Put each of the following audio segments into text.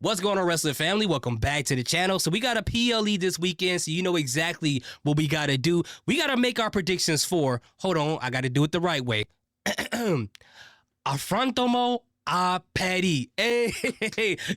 What's going on, wrestling family? Welcome back to the channel. So we got a PLE this weekend, so you know exactly what we got to do. We got to make our predictions for, hold on, I got to do it the right way. Affrontomo a Petty. Hey,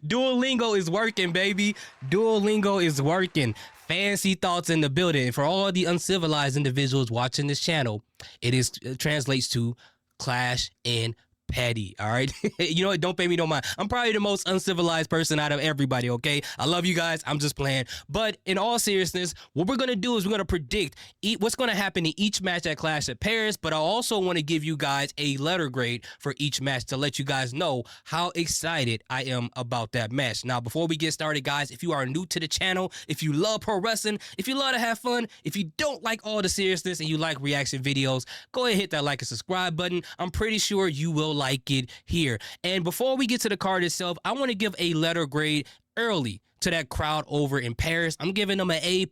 Duolingo is working, baby. Duolingo is working. Fancy thoughts in the building. For all the uncivilized individuals watching this channel, it translates to Clash in Petty. All right. You know what? Don't pay me no mind. I'm probably the most uncivilized person out of everybody. Okay. I love you guys. I'm just playing. But in all seriousness, what we're going to do is we're going to predict what's going to happen in each match at Clash at Paris. But I also want to give you guys a letter grade for each match to let you guys know how excited I am about that match. Now, before we get started, guys, if you are new to the channel, if you love pro wrestling, if you love to have fun, if you don't like all the seriousness and you like reaction videos, go ahead and hit that like and subscribe button. I'm pretty sure you will like it here. And before we get to the card itself, I want to give a letter grade early to that crowd over in Paris. I'm giving them an A++++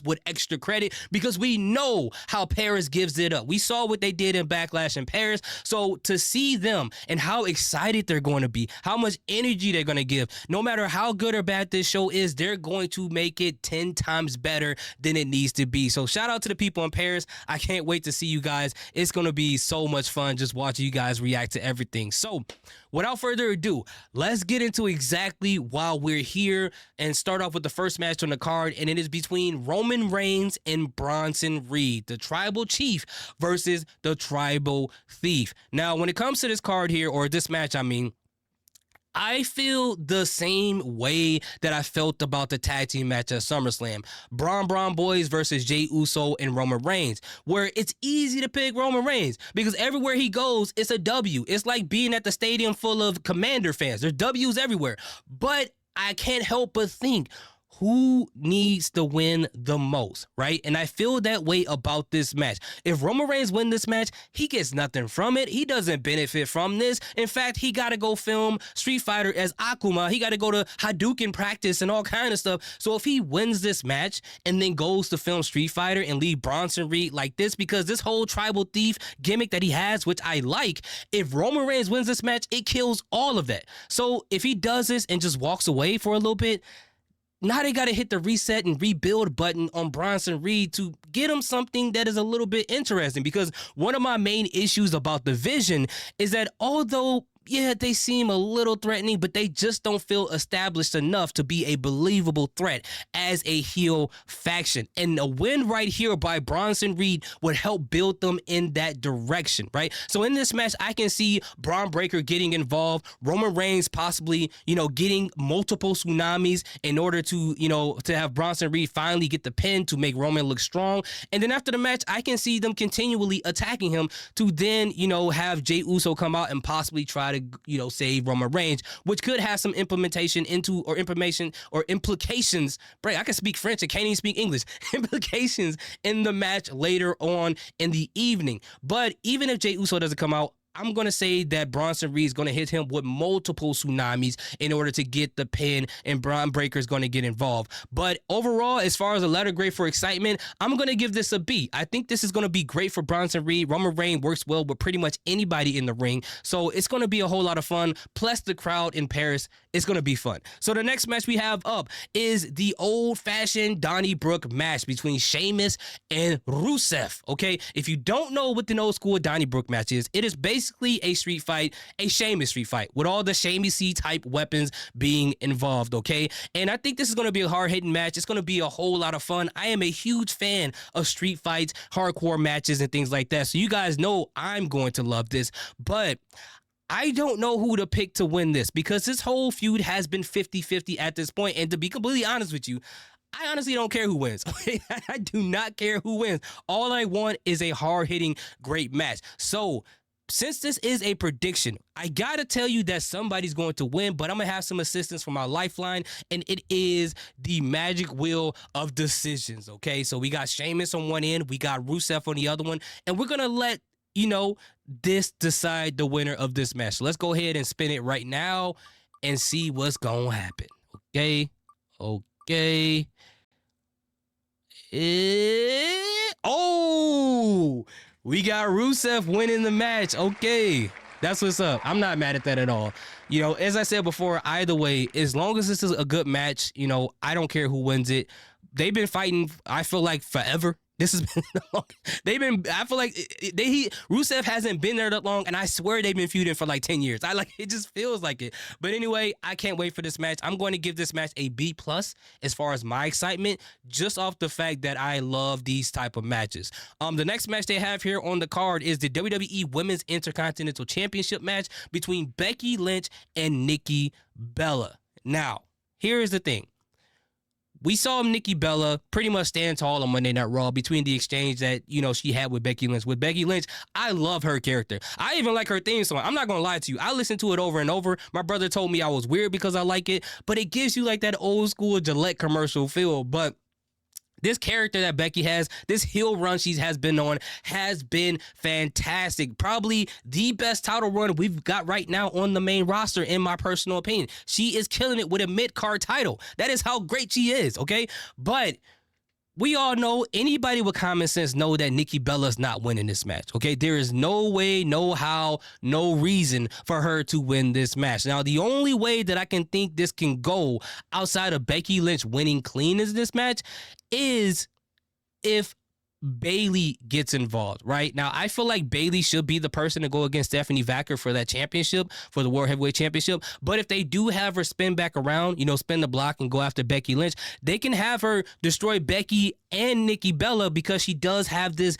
with extra credit because we know how Paris gives it up. We saw what they did in Backlash in Paris. So to see them and how excited they're going to be, how much energy they're going to give, no matter how good or bad this show is, they're going to make it 10 times better than it needs to be. So shout out to the people in Paris. I can't wait to see you guys. It's going to be so much fun just watching you guys react to everything. So without further ado, let's get into exactly why we're here and start off with the first match on the card, and it is between Roman Reigns and Bronson Reed, the Tribal Chief versus the Tribal Thief. Now, when it comes to this card here, or this match, I feel the same way that I felt about the tag team match at SummerSlam. Braun Boys versus Jey Uso and Roman Reigns, where it's easy to pick Roman Reigns because everywhere he goes, it's a W. It's like being at the stadium full of Commander fans. There's W's everywhere. But I can't help but think, who needs to win the most, right? And I feel that way about this match. If Roman Reigns wins this match, he gets nothing from it. He doesn't benefit from this. In fact, he got to go film Street Fighter as Akuma. He got to go to Hadouken practice and all kind of stuff. So if he wins this match and then goes to film Street Fighter and leave Bronson Reed like this, because this whole Tribal Thief gimmick that he has, which I like, if Roman Reigns wins this match, it kills all of that. So if he does this and just walks away for a little bit, now they got to hit the reset and rebuild button on Bronson Reed to get him something that is a little bit interesting, because one of my main issues about the Vision is that although, yeah, they seem a little threatening, but they just don't feel established enough to be a believable threat as a heel faction. And a win right here by Bronson Reed would help build them in that direction, right? So in this match, I can see Braun Breaker getting involved, Roman Reigns possibly, getting multiple tsunamis in order to, to have Bronson Reed finally get the pin to make Roman look strong. And then after the match, I can see them continually attacking him to then, have Jey Uso come out and possibly try to save Roman Reigns, which could have some implications right? I can speak French, I can't even speak English. Implications in the match later on in the evening. But even if Jey Uso doesn't come out, I'm going to say that Bronson Reed is going to hit him with multiple tsunamis in order to get the pin, and Braun Breaker is going to get involved. But overall, as far as a letter grade for excitement, I'm going to give this a B. I think this is going to be great for Bronson Reed. Roman Reigns works well with pretty much anybody in the ring, so it's going to be a whole lot of fun. Plus, the crowd in Paris, it's going to be fun. So the next match we have up is the old-fashioned Donnybrook match between Sheamus and Rusev, okay? If you don't know what the old-school Donnybrook match is, it is basically a street fight, a Sheamus street fight, with all the Sheamus-y type weapons being involved, okay? And I think this is going to be a hard-hitting match. It's going to be a whole lot of fun. I am a huge fan of street fights, hardcore matches, and things like that. So you guys know I'm going to love this, but I don't know who to pick to win this because this whole feud has been 50-50 at this point. And to be completely honest with you, I honestly don't care who wins. I do not care who wins. All I want is a hard-hitting, great match. So since this is a prediction, I gotta tell you that somebody's going to win, but I'm gonna have some assistance from our lifeline, and it is the magic wheel of decisions, okay? So we got Sheamus on one end, we got Rusev on the other one, and we're gonna let, this decide the winner of this match. So let's go ahead and spin it right now and see what's gonna happen, okay? Okay. Oh! We got Rusev winning the match. Okay. That's what's up. I'm not mad at that at all. You know, as I said before, either way, as long as this is a good match, you know, I don't care who wins it. They've been fighting, I feel like, forever. This has been long. They've been. I feel like Rusev hasn't been there that long, and I swear they've been feuding for like 10 years. I like it. Just feels like it. But anyway, I can't wait for this match. I'm going to give this match a B plus as far as my excitement, just off the fact that I love these type of matches. The next match they have here on the card is the WWE Women's Intercontinental Championship match between Becky Lynch and Nikki Bella. Now, here is the thing. We saw Nikki Bella pretty much stand tall on Monday Night Raw between the exchange that, you know, she had with Becky Lynch. With Becky Lynch, I love her character. I even like her theme song. I'm not going to lie to you. I listened to it over and over. My brother told me I was weird because I like it, but it gives you like that old school Gillette commercial feel. But this character that Becky has, this heel run she has been on, has been fantastic. Probably the best title run we've got right now on the main roster, in my personal opinion. She is killing it with a mid-card title. That is how great she is, okay? But we all know, anybody with common sense know that Nikki Bella's not winning this match, okay? There is no way, no how, no reason for her to win this match. Now, the only way that I can think this can go outside of Becky Lynch winning clean as this match is if Bayley gets involved, right? Now, I feel like Bayley should be the person to go against Stephanie Vacker for that championship, for the World Heavyweight Championship. But if they do have her spin back around, you know, spin the block and go after Becky Lynch, they can have her destroy Becky and Nikki Bella, because she does have this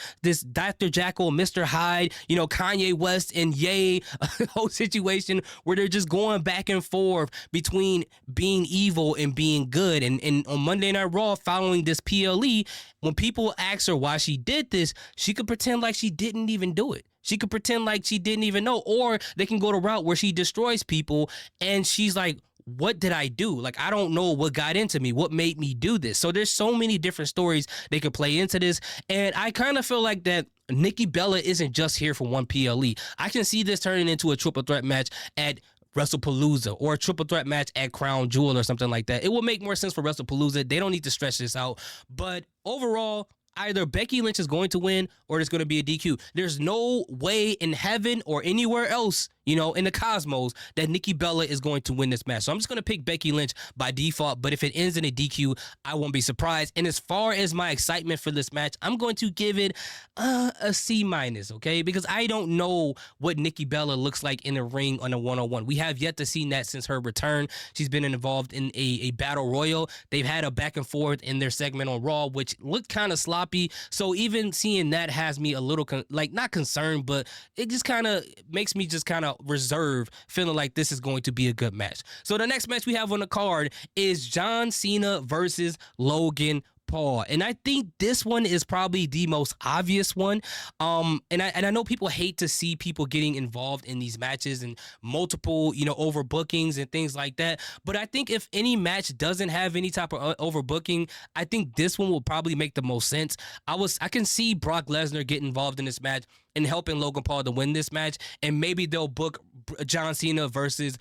Dr. Jekyll, Mr. Hyde, you know, Kanye West and Ye whole situation where they're just going back and forth between being evil and being good. And on Monday Night Raw, following this PLE, when people ask her why she did this, she could pretend like she didn't even do it. She could pretend like she didn't even know. Or they can go the route where she destroys people and she's like, what did I do? Like, I don't know what got into me. What made me do this? So there's so many different stories they could play into this. And I kind of feel like that Nikki Bella isn't just here for one PLE. I can see this turning into a triple threat match at WrestlePalooza, or a triple threat match at Crown Jewel or something like that. It will make more sense for WrestlePalooza. They don't need to stretch this out. But overall, either Becky Lynch is going to win or there's going to be a DQ. There's no way in heaven or anywhere else, you know, in the cosmos, that Nikki Bella is going to win this match. So I'm just going to pick Becky Lynch by default, but if it ends in a DQ, I won't be surprised. And as far as my excitement for this match, I'm going to give it a C-, okay? Because I don't know what Nikki Bella looks like in the ring on a one-on-one. We have yet to see that since her return. She's been involved in a battle royal. They've had a back and forth in their segment on Raw, which looked kind of sloppy. So even seeing that has me a little, not concerned, but it just kind of makes me just kind of reserve, feeling like this is going to be a good match. So the next match we have on the card is John Cena versus Logan Paul. And I think this one is probably the most obvious one. And I know people hate to see people getting involved in these matches and multiple, you know, overbookings and things like that. But I think if any match doesn't have any type of overbooking, I think this one will probably make the most sense. I can see Brock Lesnar get involved in this match and helping Logan Paul to win this match, and maybe they'll book John Cena versus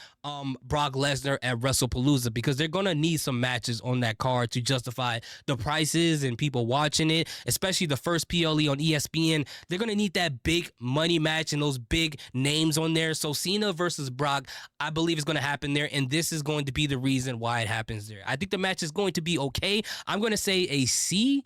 Brock Lesnar at WrestlePalooza, because they're gonna need some matches on that card to justify the prices and people watching it, especially the first PLE on ESPN. They're gonna need that big money match and those big names on there. So Cena versus Brock, I believe, is gonna happen there, and this is going to be the reason why it happens there. I think the match is going to be okay. I'm gonna say a C.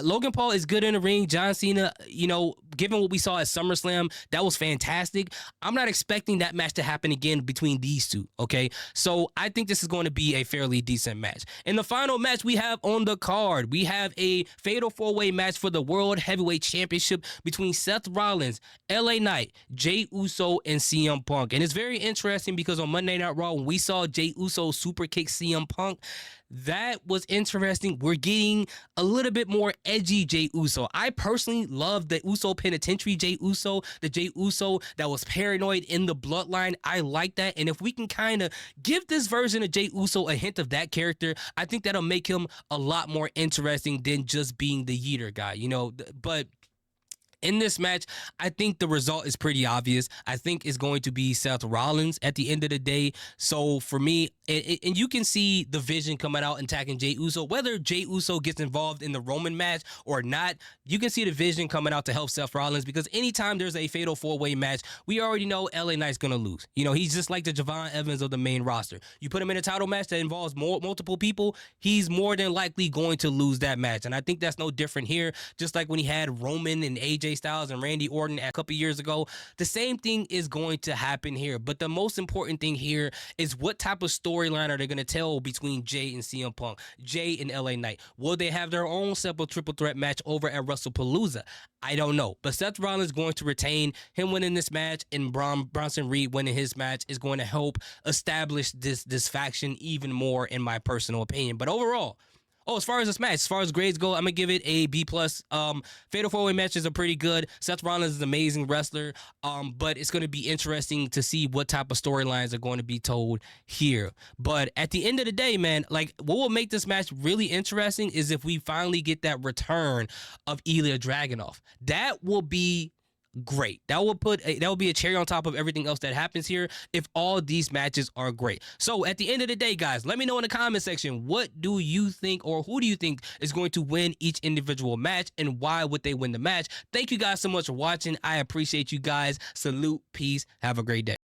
Logan Paul is good in the ring. John Cena, you know, given what we saw at SummerSlam, that was fantastic. I'm not expecting that match to happen again between these two, okay? So I think this is going to be a fairly decent match. In the final match we have on the card, we have a fatal four-way match for the World Heavyweight Championship between Seth Rollins, LA Knight, Jey Uso, and CM Punk. And it's very interesting because on Monday Night Raw, when we saw Jey Uso super kick CM Punk, that was interesting. We're getting a little bit more edgy Jey Uso. I personally love the Uso Penitentiary Jey Uso, the Jey Uso that was paranoid in the bloodline. I like that. And if we can kind of give this version of Jey Uso a hint of that character, I think that'll make him a lot more interesting than just being the yeeter guy, you know. But In this match, I think the result is pretty obvious. I think it's going to be Seth Rollins at the end of the day. So for me, and you can see the Vision coming out and attacking Jey Uso. Whether Jey Uso gets involved in the Roman match or not, you can see the Vision coming out to help Seth Rollins, because anytime there's a fatal four-way match, we already know LA Knight's going to lose. You know, he's just like the Javon Evans of the main roster. You put him in a title match that involves multiple people, he's more than likely going to lose that match. And I think that's no different here. Just like when he had Roman and AJ Styles and Randy Orton a couple years ago, the same thing is going to happen here. But the most important thing here is what type of storyline are they going to tell between Jay and CM Punk, Jay and LA Knight? Will they have their own separate triple threat match over at WrestlePalooza? I don't know. But Seth Rollins is going to retain. Him winning this match and Bronson Reed winning his match is going to help establish this faction even more, in my personal opinion. But overall, as far as this match, as far as grades go, I'm gonna give it a B+. Fatal four-way matches are pretty good. Seth Rollins is an amazing wrestler, but it's gonna be interesting to see what type of storylines are going to be told here. But at the end of the day, man, like, what will make this match really interesting is if we finally get that return of Ilya Dragunov. That will be great. That will be a cherry on top of everything else that happens here if all these matches are great. So at the end of the day, guys, let me know in the comment section, what do you think, or who do you think is going to win each individual match, and why would they win the match? Thank you guys so much for watching. I appreciate you guys. Salute, peace, have a great day.